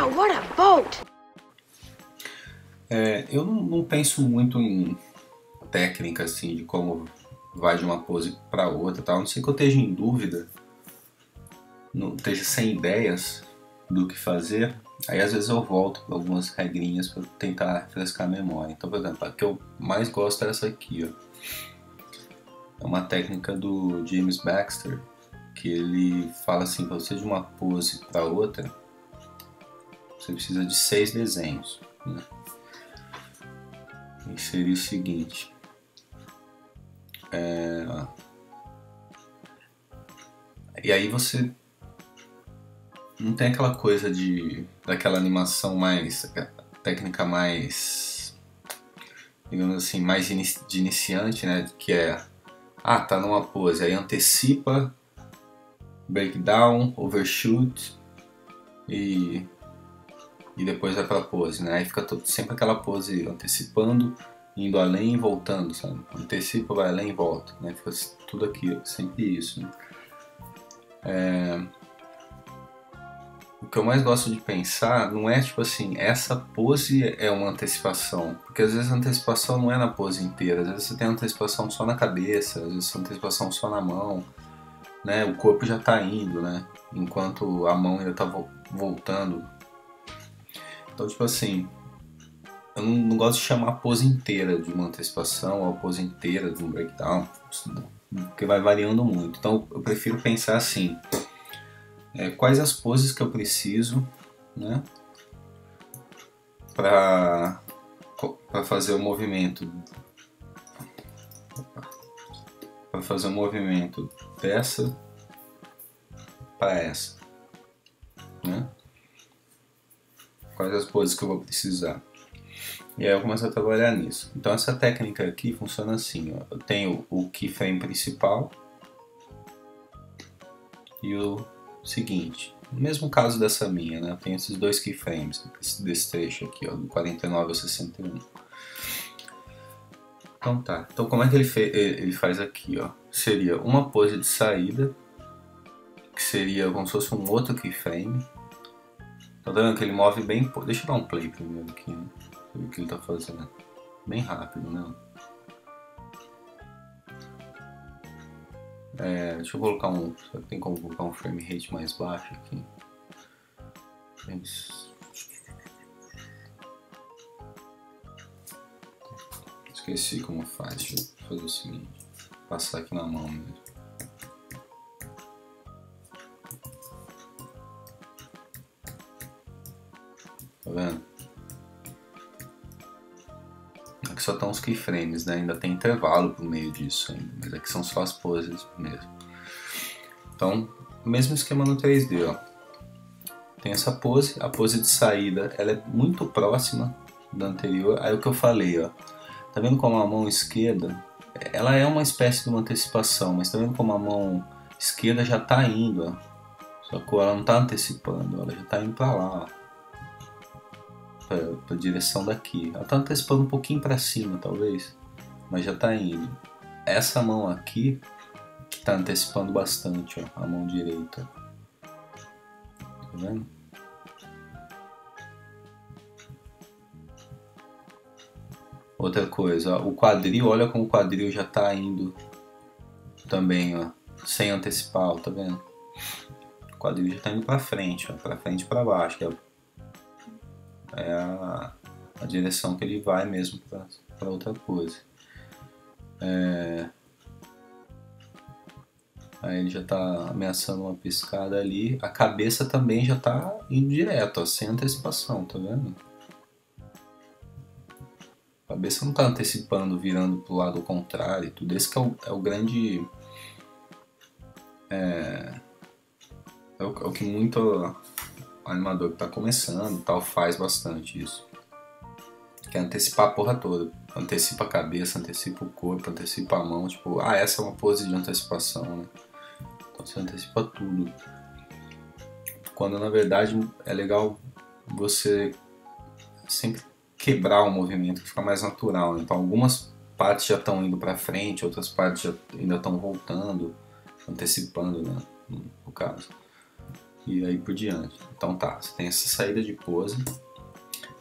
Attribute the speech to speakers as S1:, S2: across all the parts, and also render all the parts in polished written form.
S1: Wow, what a boat!
S2: Eu não penso muito em técnica assim de como vai de uma pose para outra, tal. A não sei que eu esteja em dúvida, não esteja sem ideias do que fazer. Aí às vezes eu volto para algumas regrinhas para tentar refrescar a memória. Então, por exemplo, a que eu mais gosto é essa aqui, ó. É uma técnica do James Baxter, que ele fala assim, para você de uma pose para outra, você precisa de 6 desenhos, né? E seria o seguinte, e aí você não tem aquela coisa daquela animação mais, técnica mais, digamos assim, mais de iniciante, né? Que é, tá numa pose, aí antecipa, breakdown, overshoot e depois vai pra pose, né? Aí fica sempre aquela pose antecipando, indo além e voltando, sabe? Antecipa, vai além e volta, né? Fica tudo aqui, sempre isso, né? O que eu mais gosto de pensar não é tipo assim, essa pose é uma antecipação, porque às vezes a antecipação não é na pose inteira, às vezes você tem antecipação só na cabeça, às vezes a antecipação só na mão, né? O corpo já tá indo, né? Enquanto a mão ainda tá voltando. Então, tipo assim, eu não gosto de chamar a pose inteira de uma antecipação ou a pose inteira de um breakdown, porque vai variando muito. Então, eu prefiro pensar assim, quais as poses que eu preciso, né, para fazer o movimento, dessa para essa, né? Quais as poses que eu vou precisar. E aí eu começo a trabalhar nisso. Então essa técnica aqui funciona assim, ó. Eu tenho o keyframe principal e o seguinte. No mesmo caso dessa minha, né? Eu tenho esses dois keyframes desse trecho aqui, ó, do 49 ao 61. Então tá. Então como é que ele faz aqui, ó? Seria uma pose de saída, que seria como se fosse um outro keyframe. Tá vendo que ele move bem... Deixa eu dar um play primeiro aqui, né? O que ele tá fazendo. Bem rápido, né? Deixa eu colocar será que tem como colocar um frame rate mais baixo aqui? Esqueci como faz. Deixa eu fazer o seguinte. Passar aqui na mão mesmo. Tá vendo? Aqui só estão os keyframes, né? Ainda tem intervalo pro meio disso ainda, mas aqui são só as poses mesmo. Então, mesmo esquema no 3D, ó. Tem essa pose, a pose de saída, ela é muito próxima da anterior. Aí o que eu falei, ó. Tá vendo como a mão esquerda, ela é uma espécie de uma antecipação, mas tá vendo como a mão esquerda já tá indo, ó. Só que ela não tá antecipando, ela já tá indo pra lá, ó. Pra direção daqui. Ela tá antecipando um pouquinho pra cima, talvez, mas já tá indo. Essa mão aqui que tá antecipando bastante, ó, a mão direita. Tá vendo? Outra coisa, ó, o quadril, olha como o quadril já tá indo também, ó, sem antecipar, tá vendo? O quadril já tá indo pra frente, ó, pra frente e pra baixo, que é a direção que ele vai mesmo para outra coisa. Aí ele já está ameaçando uma piscada ali. A cabeça também já está indo direto, ó, sem antecipação, tá vendo? A cabeça não está antecipando, virando pro lado contrário e tudo. Esse que é o grande... É o que muito animador que está começando e tal faz bastante isso. Que é antecipar a porra toda. Antecipa a cabeça, antecipa o corpo, antecipa a mão. Tipo, essa é uma pose de antecipação, né? Então você antecipa tudo. Quando na verdade é legal você sempre quebrar o movimento, que fica mais natural, né? Então algumas partes já estão indo para frente, outras partes ainda estão voltando, antecipando, né? No caso. e aí por diante. Então tá, você tem essa saída de pose,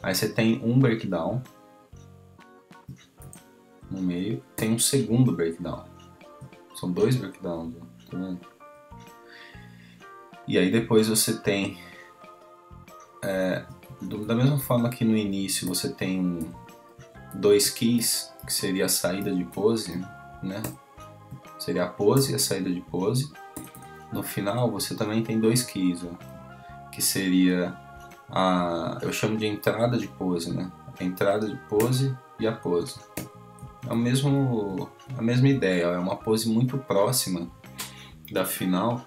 S2: aí você tem um breakdown no meio, tem um segundo breakdown. São dois breakdowns, tá vendo? E aí depois você tem, da mesma forma que no início você tem dois keys, que seria a saída de pose, né? Seria a pose e a saída de pose. No final você também tem dois keys, ó, que seria eu chamo de entrada de pose, né? A entrada de pose e a pose. É a mesma ideia, é uma pose muito próxima da final.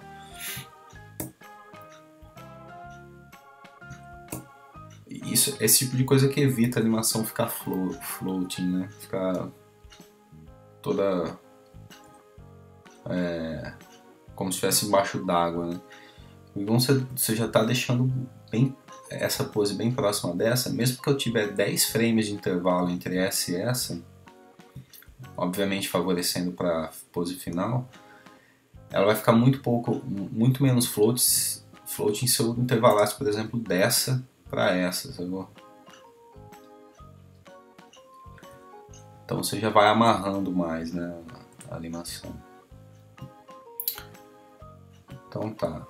S2: Esse tipo de coisa que evita a animação ficar floating, né? Ficar toda como se estivesse embaixo d'água, né? Então você já está deixando essa pose bem próxima dessa, mesmo que eu tiver 10 frames de intervalo entre essa e essa, obviamente favorecendo para a pose final, ela vai ficar muito menos floating se eu intervalasse, por exemplo, dessa para essa, sabe? Então você já vai amarrando mais, né, a animação. Então tá.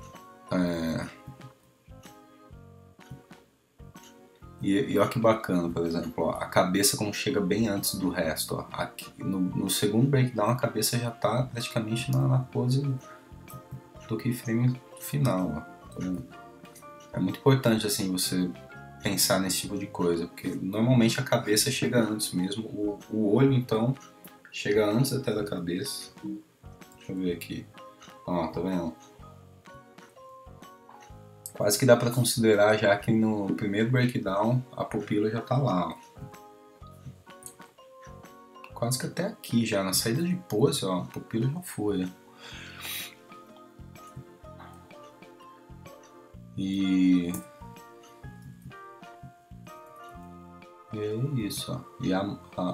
S2: E olha que bacana, por exemplo, ó, a cabeça como chega bem antes do resto. Ó. Aqui, no segundo breakdown a cabeça já está praticamente na pose do keyframe final. Ó. Então, é muito importante assim você pensar nesse tipo de coisa, porque normalmente a cabeça chega antes mesmo. O olho então chega antes até da cabeça. Deixa eu ver aqui. Ó, tá vendo? Quase que dá para considerar já que no primeiro breakdown a pupila já tá lá, ó. Quase que até aqui já, na saída de pose, ó, a pupila já foi. E é isso, ó. E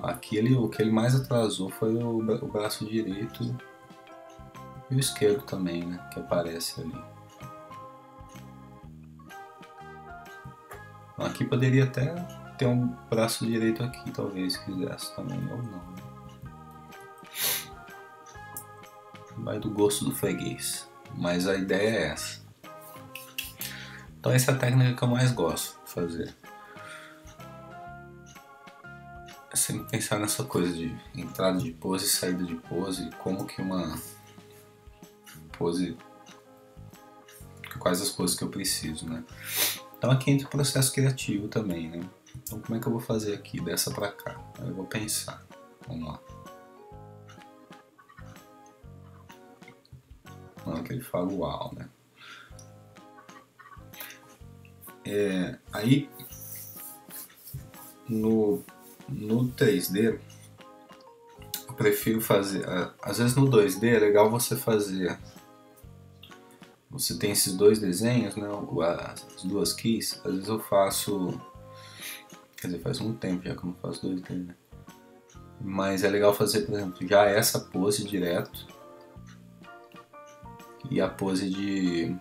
S2: aqui o que ele mais atrasou foi o braço direito e o esquerdo também, né, que aparece ali. Aqui poderia até ter um braço direito aqui, talvez, se quisesse também, ou não. Né? Vai do gosto do freguês. Mas a ideia é essa. Então essa é a técnica que eu mais gosto de fazer. É sempre pensar nessa coisa de entrada de pose e saída de pose, como que uma pose... Quais as poses que eu preciso, né? Então aqui entra o processo criativo também, né? Então como é que eu vou fazer aqui, dessa pra cá? Eu vou pensar. Vamos lá. Na hora que ele fala uau, né? Aí no 3D eu prefiro fazer... Às vezes no 2D é legal você fazer... Você tem esses dois desenhos, né? As duas keys. Às vezes eu faço... Quer dizer, faz muito tempo já que eu não faço 2D, né? Mas é legal fazer, por exemplo, já essa pose direto e a pose de...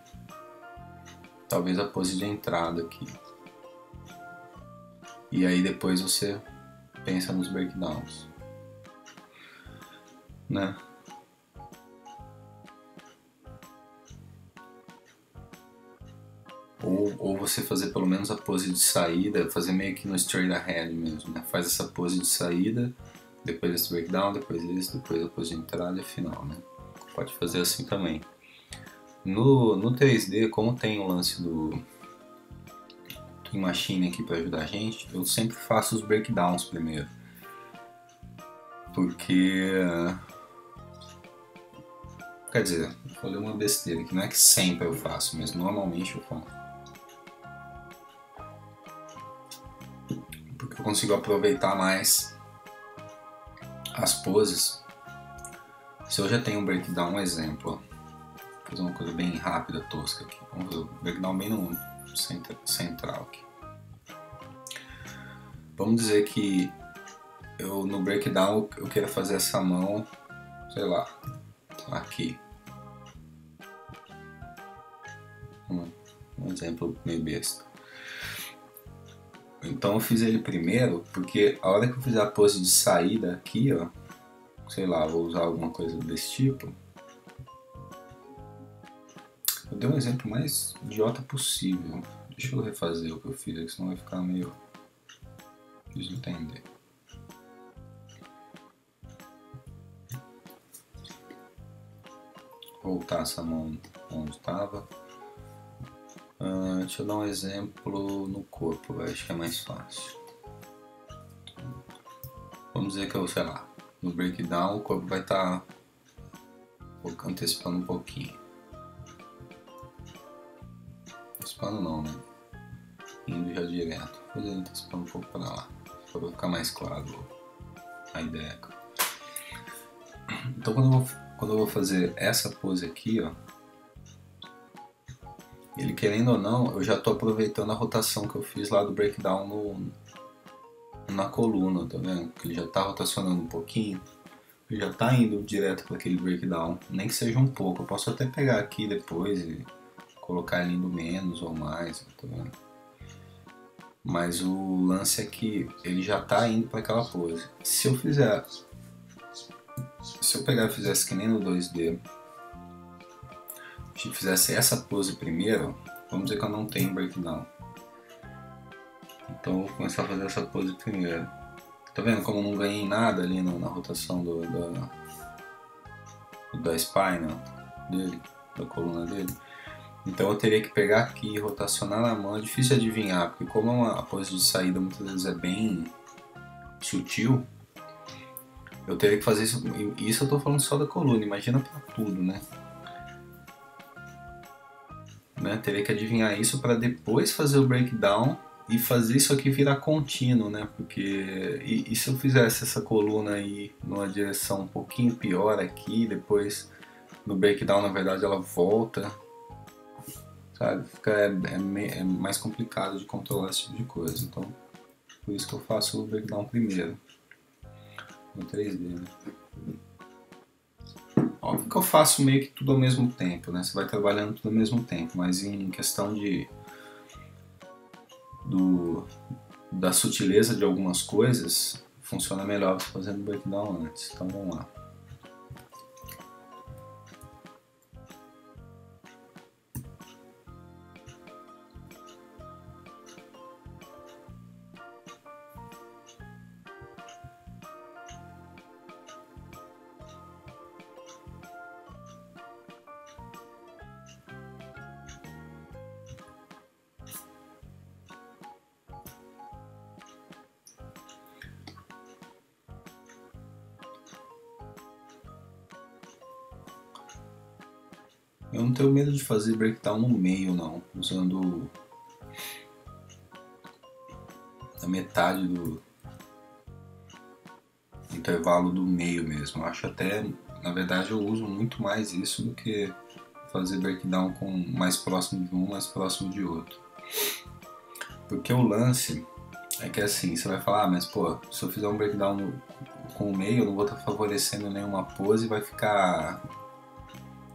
S2: talvez a pose de entrada aqui. E aí depois você pensa nos breakdowns, né? Ou você fazer pelo menos a pose de saída, fazer meio que no straight ahead mesmo, né? Faz essa pose de saída, depois esse breakdown, depois a pose de entrada e final, né? Pode fazer assim também. No 3D, como tem o lance do Twin Machine aqui para ajudar a gente, eu sempre faço os breakdowns primeiro. Porque... Quer dizer, eu falei uma besteira, que não é que sempre eu faço, mas normalmente eu faço. Porque eu consigo aproveitar mais as poses. Se eu já tenho um breakdown, um exemplo, ó. Vou fazer uma coisa bem rápida, tosca aqui. Vamos ver o breakdown bem no central aqui. Vamos dizer que no breakdown eu queira fazer essa mão, sei lá, aqui. Um exemplo meio besta. Então eu fiz ele primeiro, porque a hora que eu fizer a pose de saída aqui, ó, sei lá, vou usar alguma coisa desse tipo. Eu dei um exemplo mais idiota possível. Deixa eu refazer o que eu fiz aqui, senão vai ficar meio difícil de entender. Voltar essa mão onde estava. Deixa eu dar um exemplo no corpo, acho que é mais fácil. Vamos dizer que eu, sei lá, no breakdown o corpo vai estar antecipando um pouquinho. Antecipando não, né? Indo já direto. Vou fazer antecipando um pouco para lá, para ficar mais claro a ideia. Então quando eu vou fazer essa pose aqui, ó, ele querendo ou não, eu já estou aproveitando a rotação que eu fiz lá do breakdown na coluna, tá vendo? Ele já está rotacionando um pouquinho, ele já está indo direto para aquele breakdown, nem que seja um pouco. Eu posso até pegar aqui depois e colocar ele indo menos ou mais, tá vendo? Mas o lance é que ele já está indo para aquela pose. Se eu pegar e fizesse que nem no 2D, se fizesse essa pose primeiro, vamos dizer que eu não tenho breakdown. Então eu vou começar a fazer essa pose primeiro. Tá vendo como eu não ganhei nada ali na rotação da spine dele, da coluna dele? Então eu teria que pegar aqui e rotacionar na mão. É difícil adivinhar, porque como a pose de saída muitas vezes é bem sutil, eu teria que fazer isso. Isso eu tô falando só da coluna, imagina pra tudo, né? Teria que adivinhar isso para depois fazer o breakdown e fazer isso aqui virar contínuo, né? Porque e se eu fizesse essa coluna aí numa direção um pouquinho pior aqui, depois no breakdown na verdade ela volta, sabe? É mais complicado de controlar esse tipo de coisa. Então por isso que eu faço o breakdown primeiro no 3D, né? Óbvio que eu faço meio que tudo ao mesmo tempo, né? Você vai trabalhando tudo ao mesmo tempo, mas em questão da sutileza de algumas coisas, funciona melhor você fazendo breakdown antes. Então vamos lá. Eu não tenho medo de fazer breakdown no meio, não, usando a metade do intervalo do meio mesmo. Eu acho até, na verdade, eu uso muito mais isso do que fazer breakdown com mais próximo de um, mais próximo de outro. Porque o lance é que assim, você vai falar, mas pô, se eu fizer um breakdown com o meio, eu não vou estar favorecendo nenhuma pose e vai ficar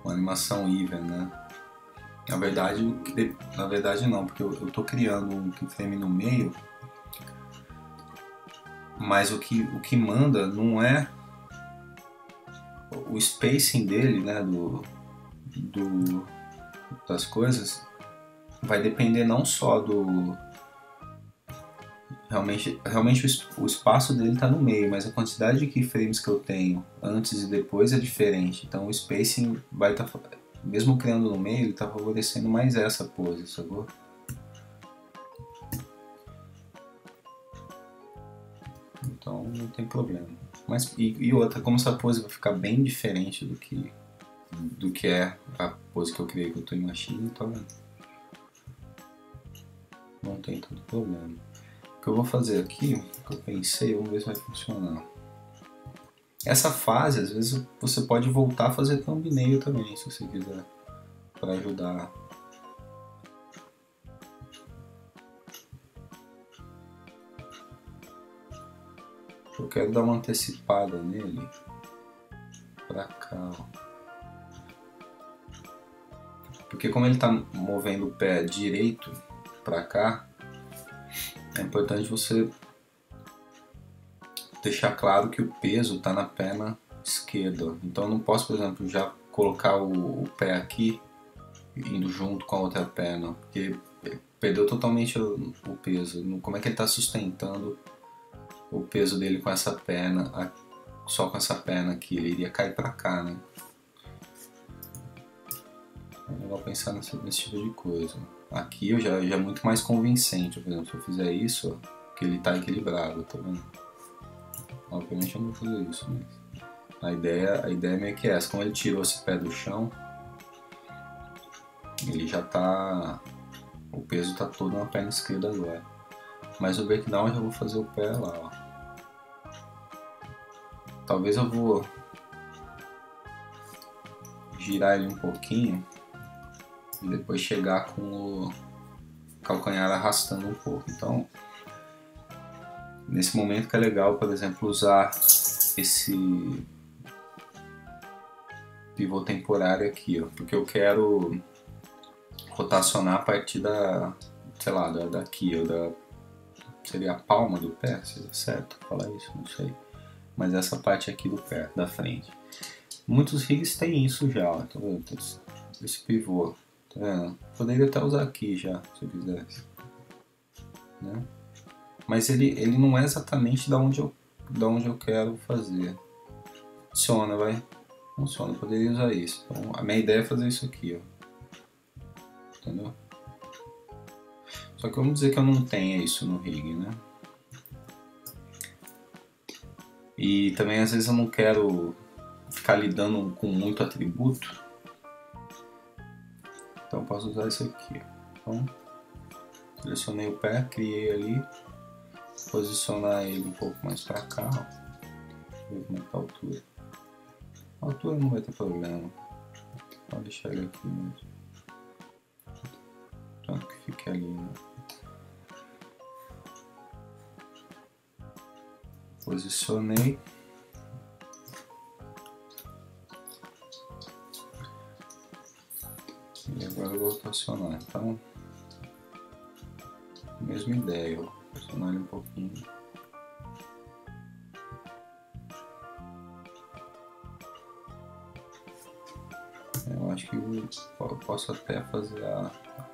S2: uma animação even, né? Na verdade não, porque eu tô criando um keyframe no meio, mas o que manda não é o spacing dele, né, das coisas, vai depender não só do... Realmente o espaço dele está no meio, mas a quantidade de keyframes que eu tenho antes e depois é diferente. Então o spacing vai estar... mesmo criando no meio, ele está favorecendo mais essa pose, sacou? Então não tem problema. Mas, e outra, como essa pose vai ficar bem diferente do que é a pose que eu criei com o Twin Machine, então não tem tanto problema. O que eu vou fazer aqui, o que eu pensei, vamos ver se vai funcionar. Essa fase, às vezes, você pode voltar a fazer thumbnail também, se você quiser, para ajudar. Eu quero dar uma antecipada nele pra cá, ó. Porque como ele está movendo o pé direito para cá, é importante você deixar claro que o peso está na perna esquerda. Então eu não posso, por exemplo, já colocar o pé aqui indo junto com a outra perna, porque perdeu totalmente o peso. Como é que ele está sustentando o peso dele com essa perna, só com essa perna aqui? Ele iria cair para cá, né? É legal pensar nesse tipo de coisa. Aqui eu já é muito mais convincente, por exemplo, se eu fizer isso, ó, que ele está equilibrado, tá vendo? Obviamente eu não vou fazer isso, mas a ideia é meio que essa. Como ele tirou esse pé do chão, ele já tá... o peso tá todo na perna esquerda agora. Mas o breakdown eu já vou fazer o pé lá, ó. Talvez eu vou girar ele um pouquinho e depois chegar com o calcanhar arrastando um pouco. Então, nesse momento que é legal, por exemplo, usar esse pivô temporário aqui, ó, porque eu quero rotacionar a partir da, sei lá, daqui, ó, seria a palma do pé, seria certo falar isso, não sei. Mas essa parte aqui do pé, da frente. Muitos rigs têm isso já, ó, tá vendo? Esse pivô, tá vendo? Poderia até usar aqui já, se eu quisesse, né? Mas ele não é exatamente da onde eu quero fazer. Funciona, vai? Funciona, eu poderia usar isso. Então, a minha ideia é fazer isso aqui, ó. Entendeu? Só que vamos dizer que eu não tenha isso no rig, né? E também às vezes eu não quero ficar lidando com muito atributo. Então eu posso usar isso aqui. Então, selecionei o pé, criei ali. Posicionar ele um pouco mais para cá, ó. Ver como é que tá a altura. A altura não vai ter problema. Pode deixar ele aqui mesmo. Tanto que fique ali, né? Posicionei. E agora eu vou rotacionar. Então, mesma ideia, eu vou rotacionar ele um pouquinho. Eu acho que eu posso até fazer a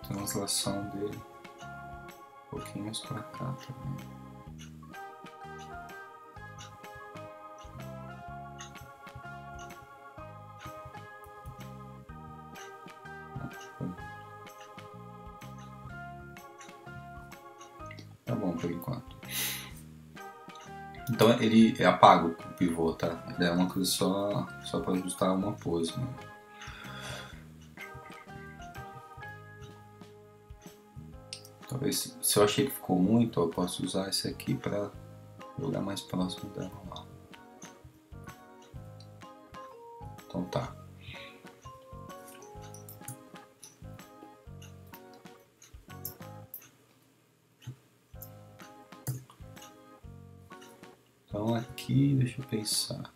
S2: translação dele um pouquinho mais para cá também. Tá bom por enquanto. Então ele é apago o pivô, tá? Ele é uma coisa só para ajustar uma pose, né? Talvez, se eu achei que ficou muito, eu posso usar esse aqui para jogar mais próximo dela lá. Então tá. Então aqui, deixa eu pensar,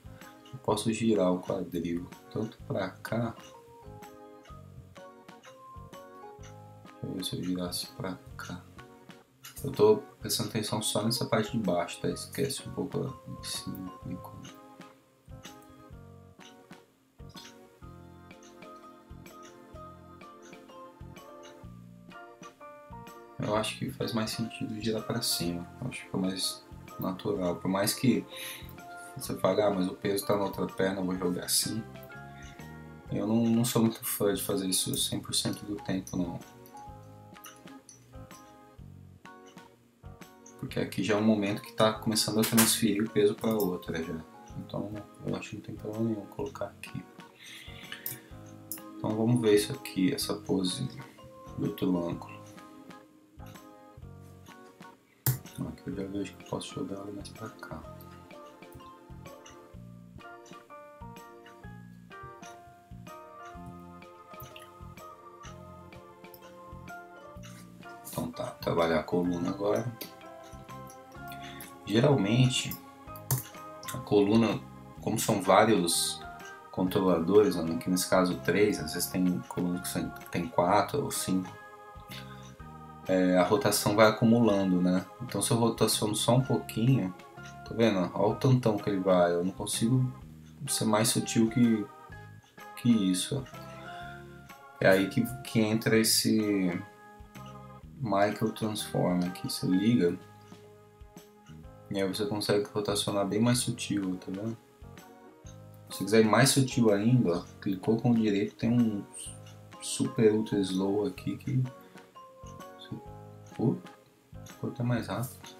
S2: eu posso girar o quadril tanto para cá, deixa eu ver se eu girasse para cá. Eu tô prestando atenção só nessa parte de baixo, tá? Esquece um pouco em cima. Eu acho que faz mais sentido girar para cima, eu acho que fica mais natural. Por mais que você fale, mas o peso está na outra perna, eu vou jogar assim. Eu não sou muito fã de fazer isso 100% do tempo, não. Porque aqui já é um momento que está começando a transferir o peso para outra já. Então eu acho que não tem problema nenhum colocar aqui. Então vamos ver isso aqui, essa pose do outro ângulo. Aqui eu já vejo que eu posso jogar ela mais para cá. Então tá, trabalhar a coluna agora. Geralmente, a coluna, como são vários controladores, né? Aqui nesse caso 3, às vezes tem colunas que tem 4 ou 5, a rotação vai acumulando, né? Então se eu rotaciono só um pouquinho, tá vendo? Olha o tantão que ele vai, eu não consigo ser mais sutil que isso. É aí que entra esse Micro Transform aqui, você liga e aí você consegue rotacionar bem mais sutil, tá vendo? Se você quiser ir mais sutil ainda, ó, clicou com o direito, tem um super ultra slow aqui que ficou até mais rápido.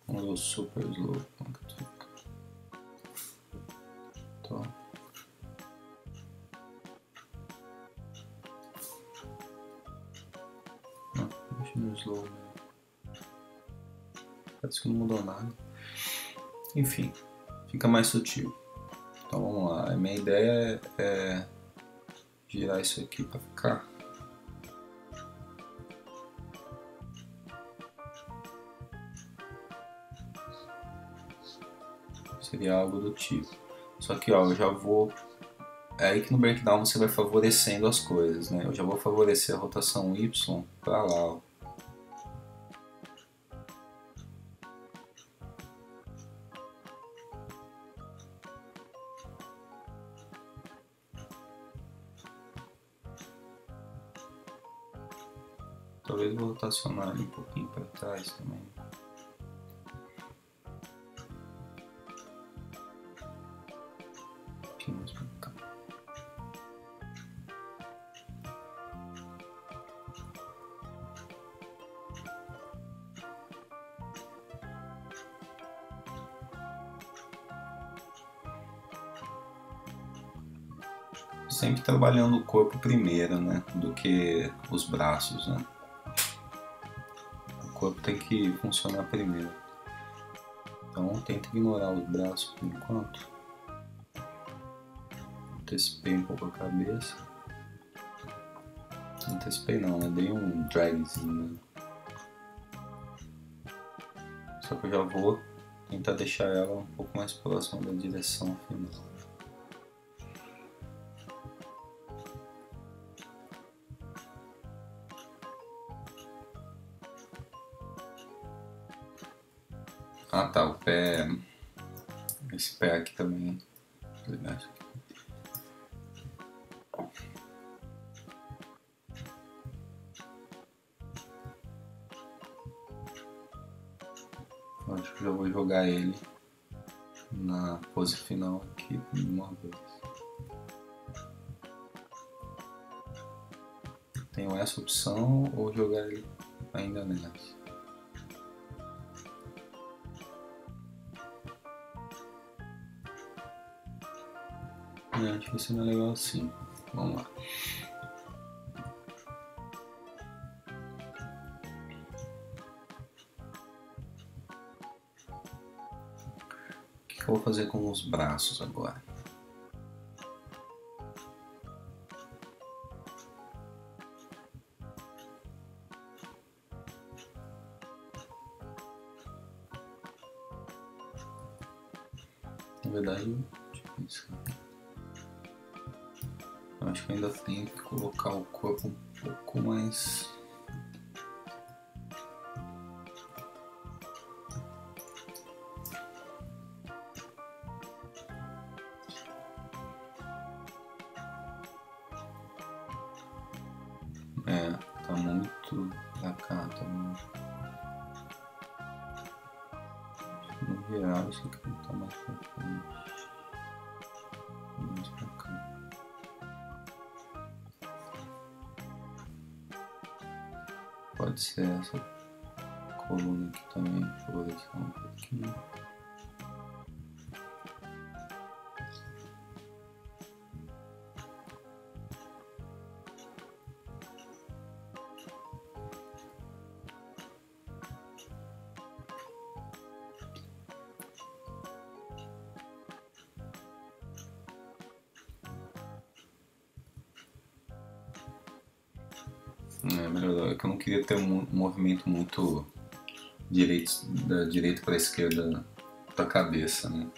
S2: Vamos ver o super slow. Então, não, deixa no slow. Parece que não mudou nada. Enfim, fica mais sutil. Então vamos lá. A minha ideia é girar isso aqui para ficar. Seria algo do tipo. Só que ó, eu já vou. É aí que no breakdown você vai favorecendo as coisas, né? Eu já vou favorecer a rotação Y para lá, ó. Talvez vou rotacionar ali um pouquinho para trás também. Um pouquinho mais para cá. Sempre trabalhando o corpo primeiro, né? Do que os braços, né? O corpo tem que funcionar primeiro. Então tenta ignorar os braços por enquanto. Antecipei um pouco a cabeça. Antecipei não, né? Dei um dragzinho, né? Só que eu já vou tentar deixar ela um pouco mais próxima da direção final. Ah tá, o pé. Esse pé aqui também. Legal. Acho que já vou jogar ele na pose final aqui de uma vez. Tenho essa opção ou jogar ele ainda nessa. Acho que isso não é legal assim. Vamos lá. O que eu vou fazer com os braços agora? Na verdade, deixa eu pensar. Eu acho que ainda tenho que colocar o corpo um pouco mais. Tá muito pra cá também. No geral, isso aqui não tá mais pra frente. Mais pra cá. Pode ser essa coluna aqui também, favorecer um pouquinho. Melhor, é que eu não queria ter um movimento muito da direita para a esquerda da cabeça, né?